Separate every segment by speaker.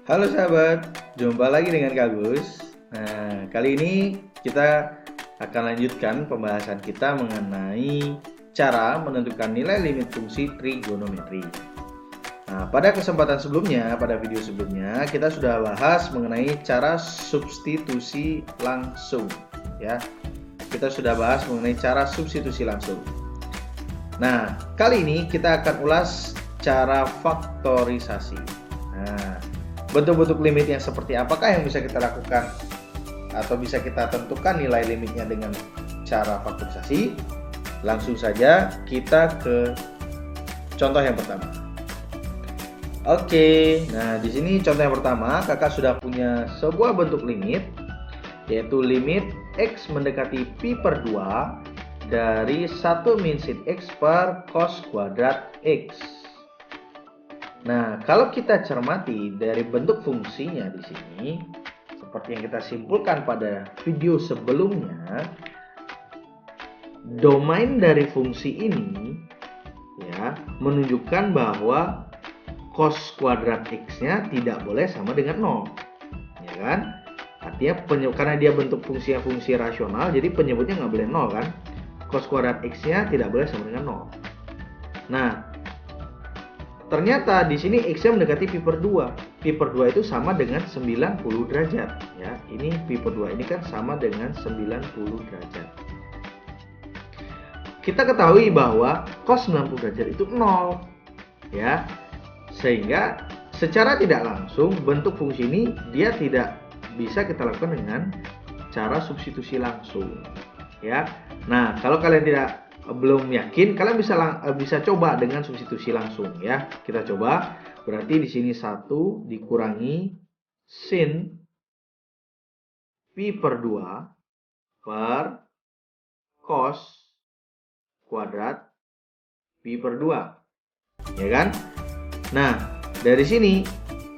Speaker 1: Halo sahabat, jumpa lagi dengan Kak Gus. Nah, kali ini kita akan lanjutkan pembahasan kita mengenai cara menentukan nilai limit fungsi trigonometri. Nah, pada kesempatan sebelumnya, pada video sebelumnya, kita sudah bahas mengenai cara substitusi langsung. Ya, kita sudah bahas mengenai cara substitusi langsung. Nah, kali ini kita akan ulas cara faktorisasi. Nah, bentuk-bentuk limit yang seperti apakah yang bisa kita lakukan atau bisa kita tentukan nilai limitnya dengan cara faktorisasi? Langsung saja kita ke contoh yang pertama. Oke, nah di sini contoh yang pertama, kakak sudah punya sebuah bentuk limit, yaitu limit x mendekati pi per 2 dari 1 min sin x per cos kuadrat x. Nah, kalau kita cermati dari bentuk fungsinya di sini, seperti yang kita simpulkan pada video sebelumnya, domain dari fungsi ini ya menunjukkan bahwa cos kuadrat x-nya tidak boleh sama dengan 0. Ya kan? Artinya karena dia bentuk fungsi rasional, jadi penyebutnya nggak boleh 0 kan? Cos kuadrat x-nya tidak boleh sama dengan 0. Nah, ternyata di sini x-nya mendekati pi per 2. Pi per 2 itu sama dengan 90 derajat. Ya, ini pi per 2 ini kan sama dengan 90 derajat. Kita ketahui bahwa cos 90 derajat itu 0. Ya, sehingga secara tidak langsung bentuk fungsi ini dia tidak bisa kita lakukan dengan cara substitusi langsung. Ya, nah kalau kalian belum yakin, kalian bisa coba dengan substitusi langsung ya. Kita coba. Berarti di sini 1 dikurangi sin pi per 2 per cos kuadrat pi per 2. Ya kan? Nah, dari sini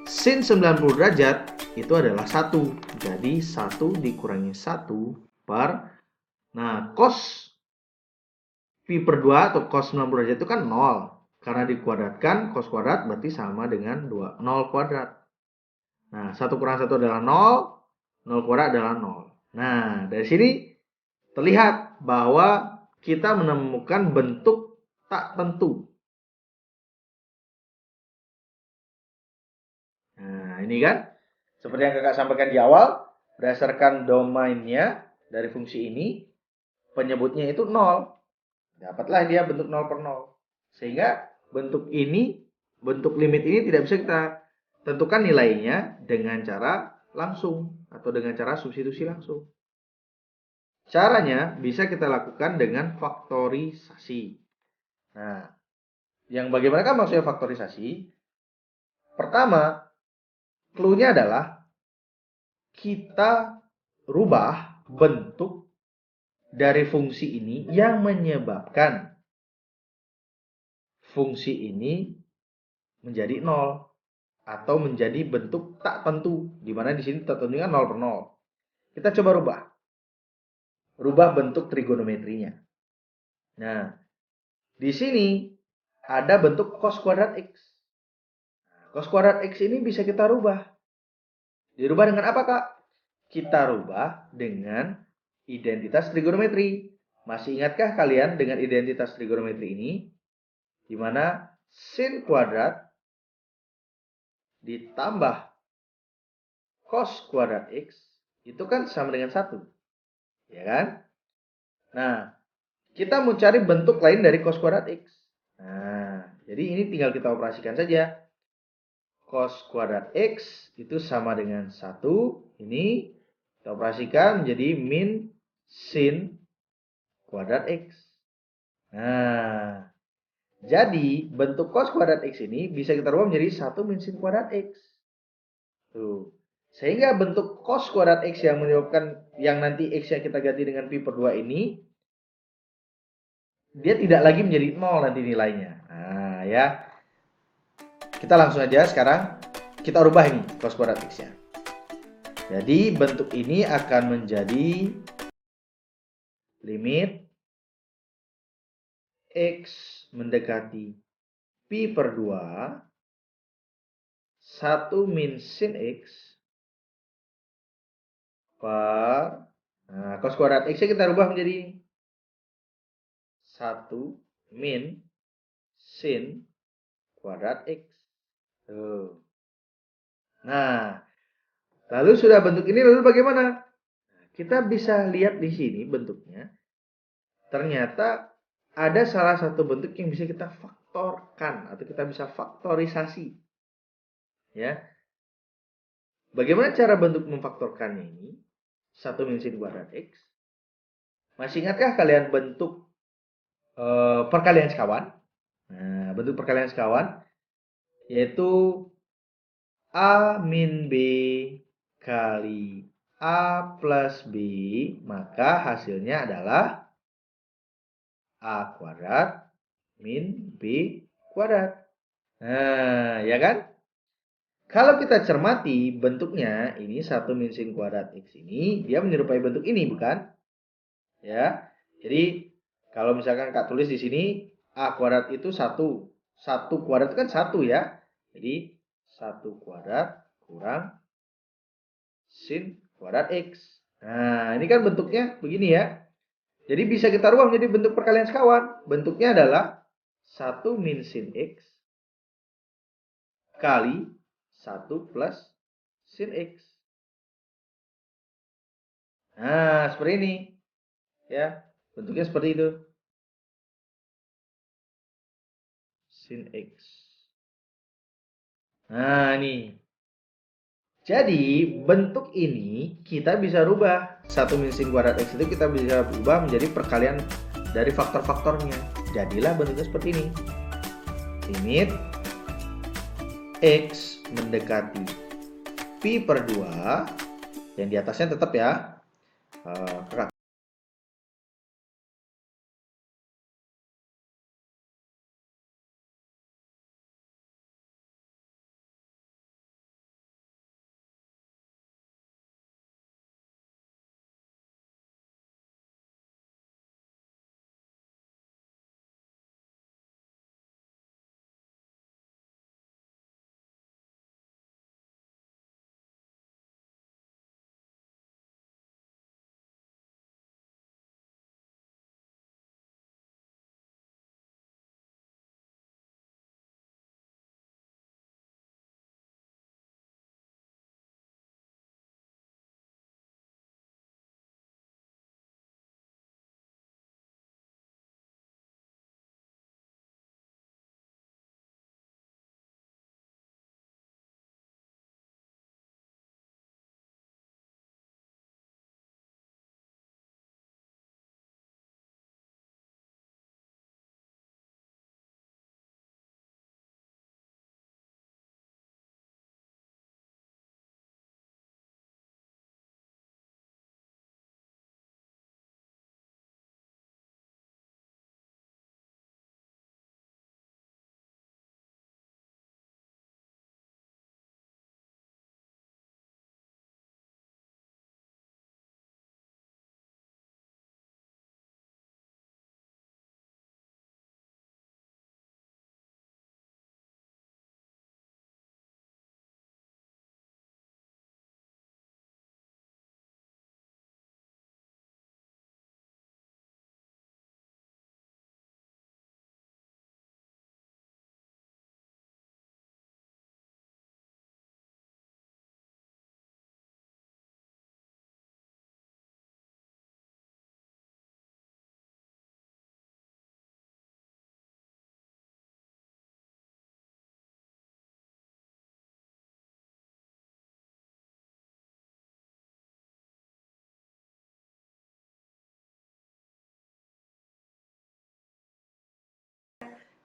Speaker 1: sin 90 derajat itu adalah 1. Jadi 1 dikurangi 1 per, nah cos pi per 2 atau cos 90 derajat itu kan 0. Karena dikuadratkan cos kuadrat berarti sama dengan 2, 0 kuadrat. Nah, 1 kurang 1 adalah 0, 0 kuadrat adalah 0. Nah, dari sini terlihat bahwa kita menemukan bentuk tak tentu. Nah, ini kan seperti yang kakak sampaikan di awal, berdasarkan domainnya dari fungsi ini, penyebutnya itu 0. Dapatlah dia bentuk 0 per 0. Sehingga bentuk limit ini tidak bisa kita tentukan nilainya dengan cara langsung atau dengan cara substitusi langsung. Caranya bisa kita lakukan dengan faktorisasi. Nah, yang bagaimanakah maksudnya faktorisasi? Pertama, clue-nya adalah kita rubah bentuk dari fungsi ini yang menyebabkan fungsi ini menjadi 0 atau menjadi bentuk tak tentu, di mana di sini tentunya 0 per 0. Kita coba rubah bentuk trigonometrinya. Nah, di sini ada bentuk cos kuadrat x. Cos kuadrat x ini bisa kita rubah. Dirubah dengan apa, Kak? Kita rubah dengan identitas trigonometri. Masih ingatkah kalian dengan identitas trigonometri ini? Di mana sin kuadrat ditambah cos kuadrat x itu kan sama dengan 1. Ya kan? Nah, kita mau cari bentuk lain dari cos kuadrat x. Nah, jadi ini tinggal kita operasikan saja. Cos kuadrat x itu sama dengan 1. Ini kita operasikan menjadi min sin kuadrat x. Nah, jadi bentuk cos kuadrat x ini bisa kita rubah menjadi 1 min sin kuadrat x. Tuh. Sehingga bentuk cos kuadrat x yang menyebabkan yang nanti x yang kita ganti dengan pi per 2 ini, dia tidak lagi menjadi 0 nanti nilainya. Nah, ya. Kita langsung aja sekarang kita rubah ini cos kuadrat x-nya. Jadi bentuk ini akan menjadi limit x mendekati pi per 2 1 min sin X per, nah, cos kuadrat X kita rubah menjadi 1 min sin kuadrat X. Tuh. Nah, lalu sudah bentuk ini, lalu bagaimana? Kita bisa lihat di sini bentuknya. Ternyata ada salah satu bentuk yang bisa kita faktorkan atau kita bisa faktorisasi. Ya. Bagaimana cara bentuk memfaktorkannya ini? 1 min sin kuadrat X. Masih ingatkah kalian bentuk perkalian sekawan? Nah, bentuk perkalian sekawan yaitu A min B kali A plus B, maka hasilnya adalah A kuadrat min B kuadrat. Nah, ya kan? Kalau kita cermati bentuknya, ini 1 min sin kuadrat X ini, dia menyerupai bentuk ini, bukan? Ya. Jadi, kalau misalkan Kak tulis di sini, A kuadrat itu 1. 1 kuadrat kan 1 ya. Jadi, 1 kuadrat kurang sin kuadrat X. Nah, ini kan bentuknya begini ya. Jadi bisa kita rubah menjadi bentuk perkalian sekawan. Bentuknya adalah 1 min sin X kali 1 plus sin X. Nah, seperti ini. Ya, bentuknya seperti itu. Sin X. Nah, ini. Jadi, bentuk ini kita bisa rubah. 1 min sin kuadrat X itu kita bisa rubah menjadi perkalian dari faktor-faktornya. Jadilah bentuknya seperti ini. Limit X mendekati Pi per 2. Yang di atasnya tetap ya.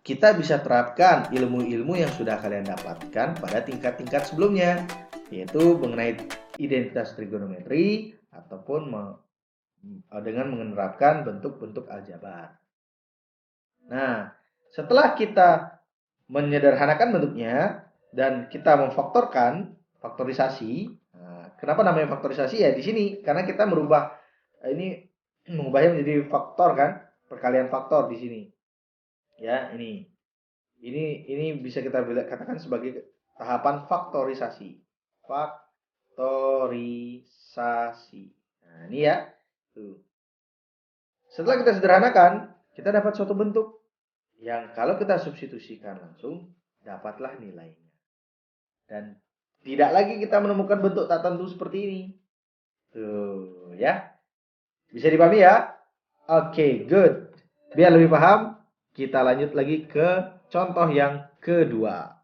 Speaker 1: Kita bisa terapkan ilmu-ilmu yang sudah kalian dapatkan pada tingkat-tingkat sebelumnya, yaitu mengenai identitas trigonometri ataupun dengan menerapkan bentuk-bentuk aljabar. Nah, setelah kita menyederhanakan bentuknya dan kita memfaktorkan, faktorisasi. Nah, kenapa namanya faktorisasi ya di sini? Karena kita merubah ini mengubahnya menjadi faktor kan, perkalian faktor di sini. Ya, ini bisa kita katakan sebagai tahapan faktorisasi. Faktorisasi. Nah, ini ya. Tuh. Setelah kita sederhanakan, kita dapat suatu bentuk yang kalau kita substitusikan langsung, dapatlah nilainya. Dan tidak lagi kita menemukan bentuk tak tentu seperti ini. Tuh, ya. Bisa dipahami ya? Oke, good. Biar lebih paham, kita lanjut lagi ke contoh yang kedua.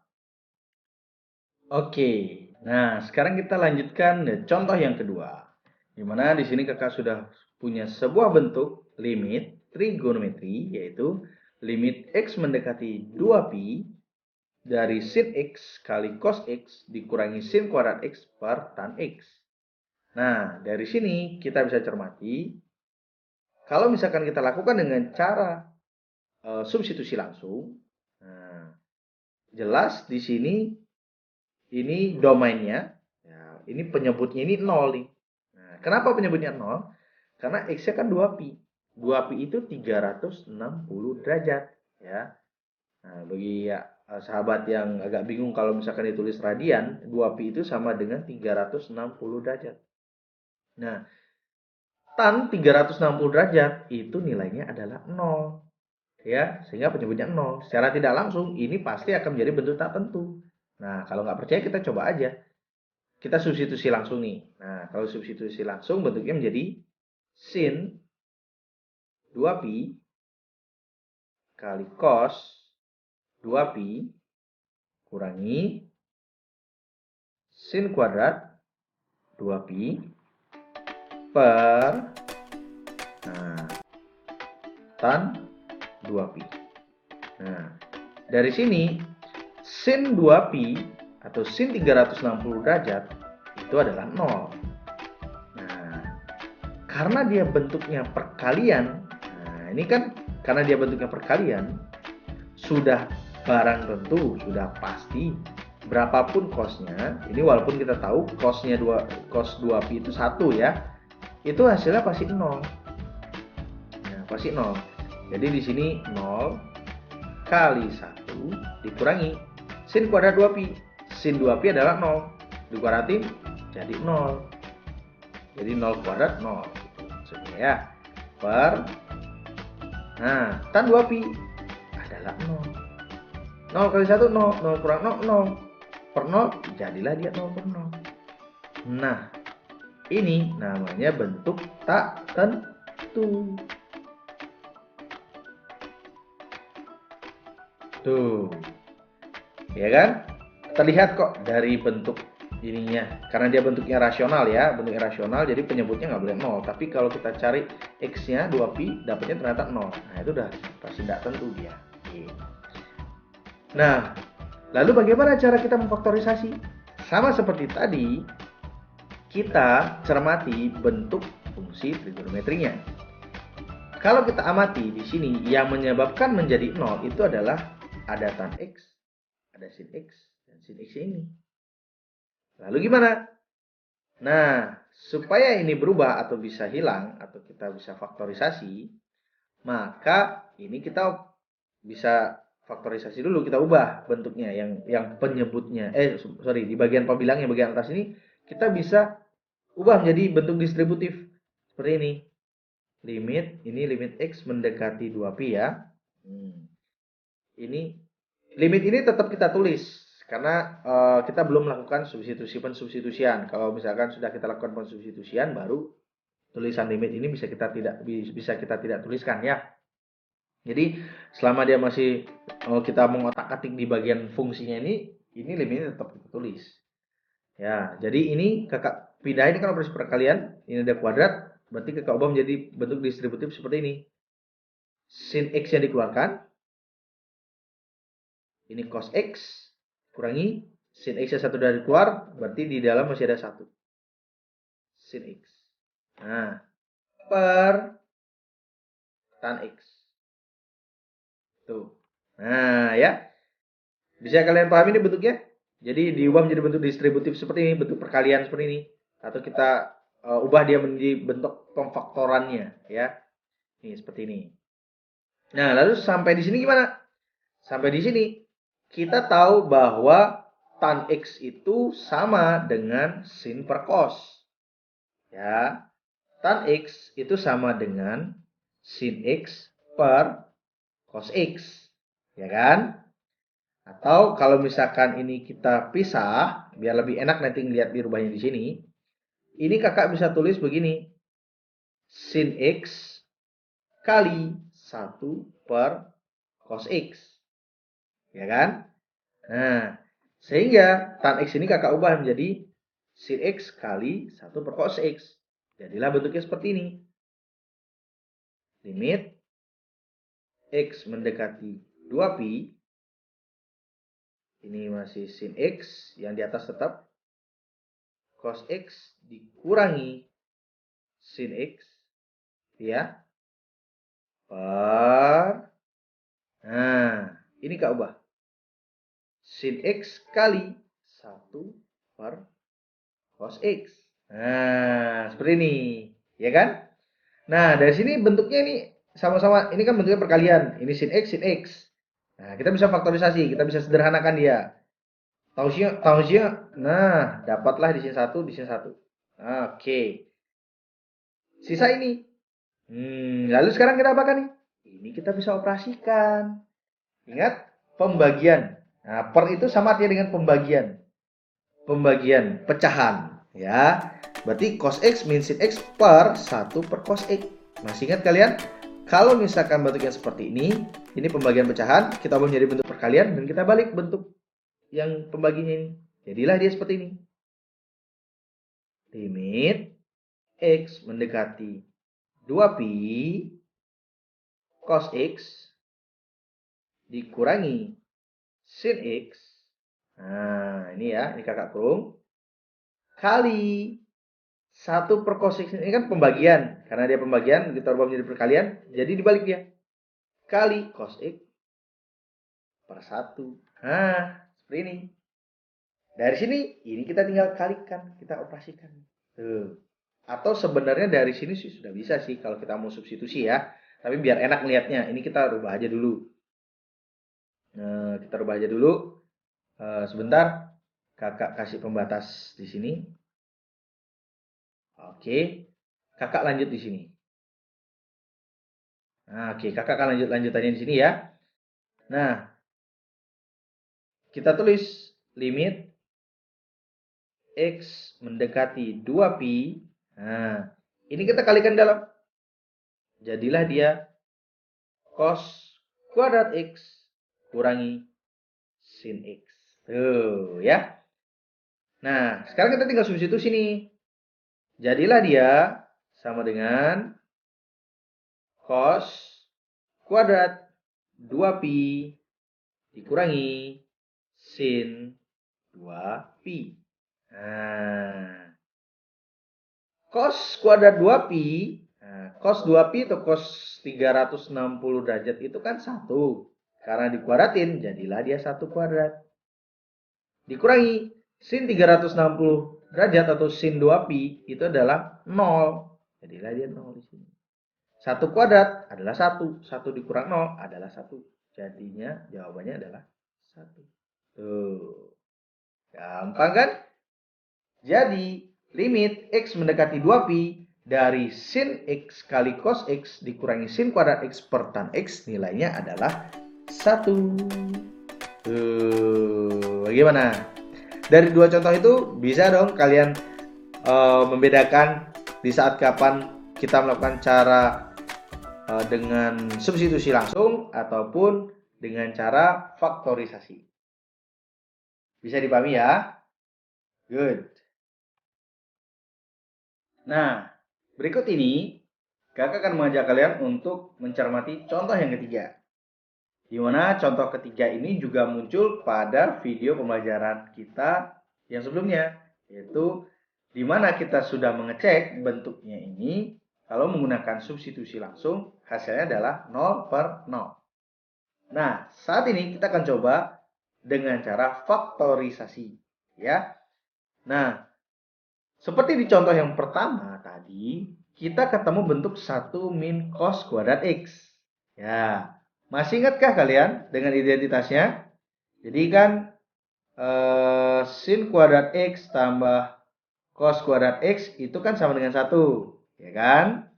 Speaker 1: Oke, nah sekarang kita lanjutkan contoh yang kedua. Dimana di sini kakak sudah punya sebuah bentuk limit trigonometri, yaitu limit x mendekati 2pi dari sin x kali cos x dikurangi sin kuadrat x per tan x. Nah, dari sini kita bisa cermati, kalau misalkan kita lakukan dengan cara substitusi langsung, nah, jelas di sini ini domainnya, ya, ini penyebutnya ini 0 nih. Nah, kenapa penyebutnya 0? Karena x-nya kan 2pi. 2pi itu 360 derajat, ya. Nah, bagi ya, sahabat yang agak bingung kalau misalkan ditulis radian, 2pi itu sama dengan 360 derajat. Nah, tan 360 derajat itu nilainya adalah 0. Ya, sehingga penyebutnya 0. Secara tidak langsung ini pasti akan menjadi bentuk tak tentu. Nah, kalau nggak percaya kita coba aja. Kita substitusi langsung nih. Nah, kalau substitusi langsung bentuknya menjadi sin 2pi kali cos 2pi kurangi sin kuadrat 2pi per tan 2pi. Nah, dari sini sin 2pi atau sin 360 derajat itu adalah 0. Nah, karena dia bentuknya perkalian, nah ini kan karena dia bentuknya perkalian, sudah barang tentu, sudah pasti berapapun cosnya, ini walaupun kita tahu cos 2pi itu 1 ya, itu hasilnya pasti 0. Nah, pasti 0. Jadi di sini 0 kali 1 dikurangi sin kuadrat 2pi. Sin 2pi adalah 0. Dikuadratin jadi 0. Jadi 0 kuadrat 0. Maksudnya ya. Per. Nah, tan 2pi adalah 0. 0 kali 1, 0. 0 kurang 0, 0. Per 0, jadilah dia 0 per 0. Nah, ini namanya bentuk tak tentu. Tuh. Ya kan? Terlihat kok dari bentuk ininya. Karena dia bentuknya rasional ya, bentuknya rasional jadi penyebutnya nggak boleh 0. Tapi kalau kita cari x-nya 2pi, dapatnya ternyata 0. Nah, itu udah pasti tidak tentu dia. Nah, lalu bagaimana cara kita memfaktorisasi? Sama seperti tadi, kita cermati bentuk fungsi trigonometrinya. Kalau kita amati di sini yang menyebabkan menjadi 0 itu adalah ada tan x, ada sin x, dan sin x ini. Lalu gimana? Nah, supaya ini berubah atau bisa hilang, atau kita bisa faktorisasi, maka ini kita bisa faktorisasi dulu, kita ubah bentuknya yang penyebutnya. Di bagian pembilangnya, bagian atas ini, kita bisa ubah menjadi bentuk distributif. Seperti ini. Ini limit x mendekati 2pi ya. Ini limit ini tetap kita tulis karena kita belum melakukan substitusian. Kalau misalkan sudah kita lakukan pensubstitusian, baru tulisan limit ini bisa kita tidak tuliskan ya. Jadi selama dia masih kita mengotak-atik di bagian fungsinya ini limitnya tetap kita tulis. Ya, jadi ini kakak pindahin kan operasi perkalian, ini ada kuadrat, berarti kakak ubah menjadi bentuk distributif seperti ini. Sin x yang dikeluarkan, ini cos x, kurangi sin x yang satu dari keluar, berarti di dalam masih ada 1. Sin x. Nah, per tan x. Tuh. Nah, ya. Bisa kalian pahami ini bentuknya? Jadi diubah menjadi bentuk distributif seperti ini, bentuk perkalian seperti ini. Atau kita ubah dia menjadi bentuk pemfaktorannya, ya. Ini seperti ini. Nah, lalu sampai di sini gimana? Sampai di sini kita tahu bahwa tan X itu sama dengan sin per cos. Ya, tan X itu sama dengan sin X per cos X. Ya kan? Atau kalau misalkan ini kita pisah, biar lebih enak nanti ngeliat dirubahnya di sini. Ini kakak bisa tulis begini. Sin X kali 1 per cos X. Ya kan? Nah, sehingga tan X ini kakak ubah menjadi sin X kali 1 per cos X. Jadilah bentuknya seperti ini. Limit X mendekati 2pi. Ini masih sin X, yang di atas tetap cos X dikurangi sin X, ya, per, nah, ini kak ubah. Sin X kali 1 per cos X. Nah, seperti ini, ya kan? Nah, dari sini bentuknya ini sama-sama, ini kan bentuknya perkalian. Ini sin X. Nah, kita bisa faktorisasi, kita bisa sederhanakan dia. Tausia, nah, dapatlah di sini 1, di sini 1. Oke. Sisa ini. Lalu sekarang kita apakan nih? Ini kita bisa operasikan. Ingat, pembagian. Nah, per itu sama artinya dengan pembagian. Pembagian, pecahan. Ya, berarti cos X min sin X per 1 per cos X. Masih ingat kalian? Kalau misalkan bentuknya seperti ini pembagian pecahan, kita ubah menjadi bentuk perkalian, dan kita balik bentuk yang pembaginya ini. Jadilah dia seperti ini. Limit X mendekati 2pi cos X dikurangi sin X. Nah, ini ya, ini kakak kurung. Kali 1 per cos X, ini kan pembagian. Karena dia pembagian, kita ubah menjadi perkalian, jadi dibalik dia. Kali cos X per 1. Nah, seperti ini. Dari sini, ini kita tinggal kalikan, kita operasikan. Tuh. Atau sebenarnya dari sini sih sudah bisa sih kalau kita mau substitusi ya. Tapi biar enak lihatnya, ini kita rubah aja dulu. Kita rubah aja dulu. Sebentar, kakak kasih pembatas di sini. Oke, kakak lanjut di sini. Nah, oke, kakak akan lanjutannya di sini ya. Nah, kita tulis limit X mendekati 2pi. Nah, ini kita kalikan dalam. Jadilah dia cos kuadrat X kurangi sin X. Tuh, ya. Nah, sekarang kita tinggal substitusi nih. Jadilah dia sama dengan cos kuadrat 2pi dikurangi sin 2pi. Nah, cos kuadrat 2pi, nah, cos 2pi atau cos 360 derajat itu kan 1. Karena dikuadratin, jadilah dia 1 kuadrat. Dikurangi sin 360 derajat atau sin 2pi itu adalah 0. Jadilah dia 0 di sini. 1 kuadrat adalah 1. 1 dikurang 0 adalah 1. Jadinya jawabannya adalah 1. Tuh. Gampang kan? Jadi, limit X mendekati 2pi dari sin X kali cos X dikurangi sin kuadrat X per tan X nilainya adalah 1. Tuh, bagaimana? Dari dua contoh itu bisa dong kalian membedakan di saat kapan kita melakukan cara dengan substitusi langsung ataupun dengan cara faktorisasi. Bisa dipahami ya? Good. Nah, berikut ini kakak akan mengajak kalian untuk mencermati contoh yang ketiga. Di mana contoh ketiga ini juga muncul pada video pembelajaran kita yang sebelumnya, yaitu di mana kita sudah mengecek bentuknya ini kalau menggunakan substitusi langsung hasilnya adalah 0 per 0. Nah, saat ini kita akan coba dengan cara faktorisasi, ya. Nah, seperti di contoh yang pertama tadi, kita ketemu bentuk 1 min cos kuadrat X. Ya, masih ingatkah kalian dengan identitasnya? Jadi kan sin kuadrat X tambah cos kuadrat X itu kan sama dengan 1, ya kan?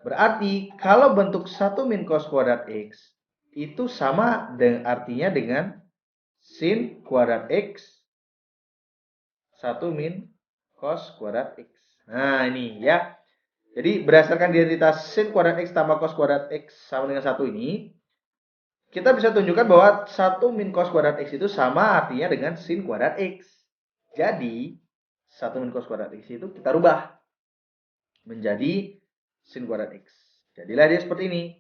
Speaker 1: Berarti kalau bentuk 1 min cos kuadrat X itu sama dengan artinya dengan sin kuadrat X 1 min cos kuadrat X. Nah, ini ya. Jadi berdasarkan identitas sin kuadrat X tambah cos kuadrat X sama dengan 1 ini, kita bisa tunjukkan bahwa 1 min cos kuadrat X itu sama artinya dengan sin kuadrat X. Jadi, 1 min cos kuadrat X itu kita rubah menjadi sin kuadrat X. Jadilah dia seperti ini.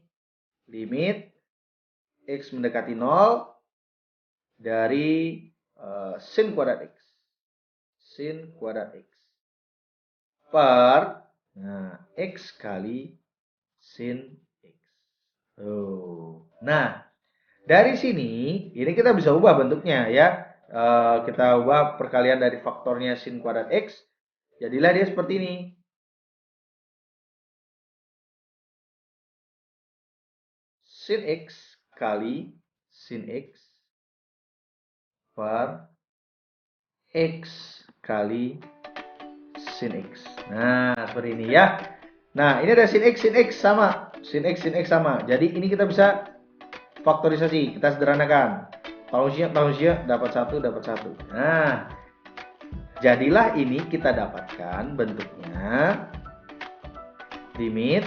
Speaker 1: Limit X mendekati 0 dari sin kuadrat X. Sin kuadrat X. Per X kali sin X. Nah, dari sini, ini kita bisa ubah bentuknya ya. Kita ubah perkalian dari faktornya sin kuadrat X. Jadilah dia seperti ini. Sin X kali sin X per X kali sin X. Nah, seperti ini ya. Nah, ini ada sin X sama. Sin X sama. Jadi ini kita bisa faktorisasi. Kita sederhanakan. Tangusnya dapat 1, dapat 1. Nah, jadilah ini kita dapatkan bentuknya limit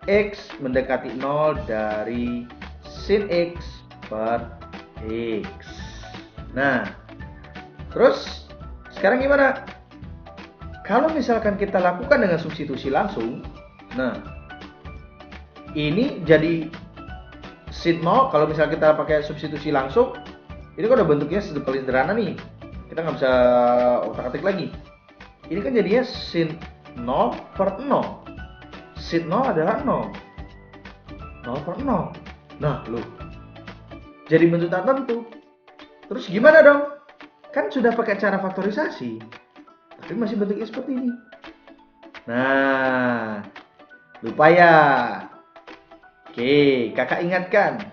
Speaker 1: X mendekati 0 dari sin X per X. Nah, terus sekarang gimana? Kalau misalkan kita lakukan dengan substitusi langsung, nah, ini jadi sin 0. Kalau misalnya kita pakai substitusi langsung, ini kan udah bentuknya paling sederhana nih. Kita nggak bisa otak-atik lagi. Ini kan jadinya sin 0 per 0. Sin 0 adalah 0. 0 per 0. Nah, loh. Jadi bentuk tak tentu. Terus gimana dong? Kan sudah pakai cara faktorisasi. Tapi masih bentuknya seperti ini. Nah, lupa ya. Oke, kakak ingatkan.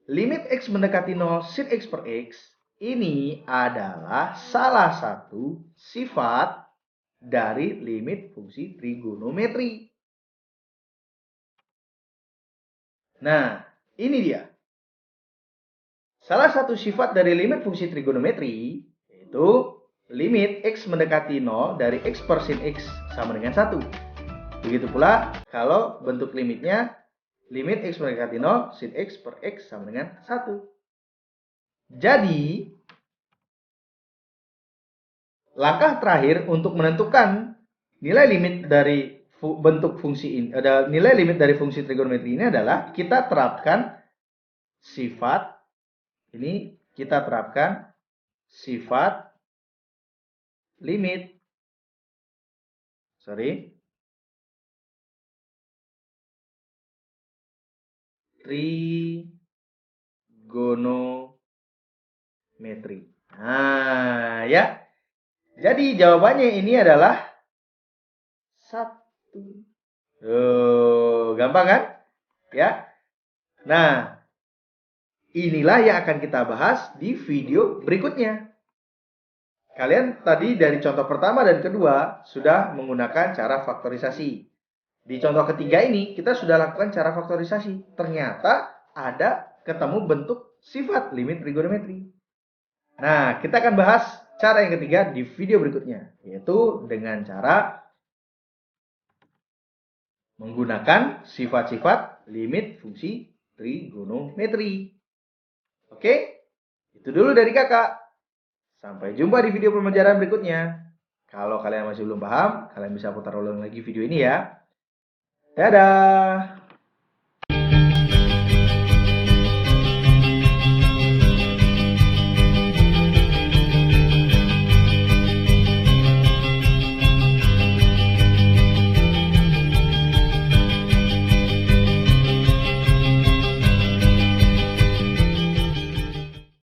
Speaker 1: Limit X mendekati 0 sin X per X ini adalah salah satu sifat dari limit fungsi trigonometri. Nah, ini dia. Salah satu sifat dari limit fungsi trigonometri yaitu limit X mendekati 0 dari X per sin X sama dengan 1. Begitu pula kalau bentuk limitnya limit X mendekati 0 sin X per X sama dengan 1. Jadi, langkah terakhir untuk menentukan nilai limit dari bentuk fungsi ini, nilai limit dari fungsi trigonometri ini adalah kita terapkan sifat limit trigonometri. Nah, ya. Jadi jawabannya ini adalah 1. Gampang kan? Ya. Nah, inilah yang akan kita bahas di video berikutnya. Kalian tadi dari contoh pertama dan kedua sudah menggunakan cara faktorisasi. Di contoh ketiga ini kita sudah lakukan cara faktorisasi. Ternyata ada ketemu bentuk sifat limit trigonometri. Nah, kita akan bahas cara yang ketiga di video berikutnya, yaitu dengan cara menggunakan sifat-sifat limit fungsi trigonometri. Oke? Itu dulu dari kakak. Sampai jumpa di video pembelajaran berikutnya. Kalau kalian masih belum paham, kalian bisa putar ulang lagi video ini ya. Dadah!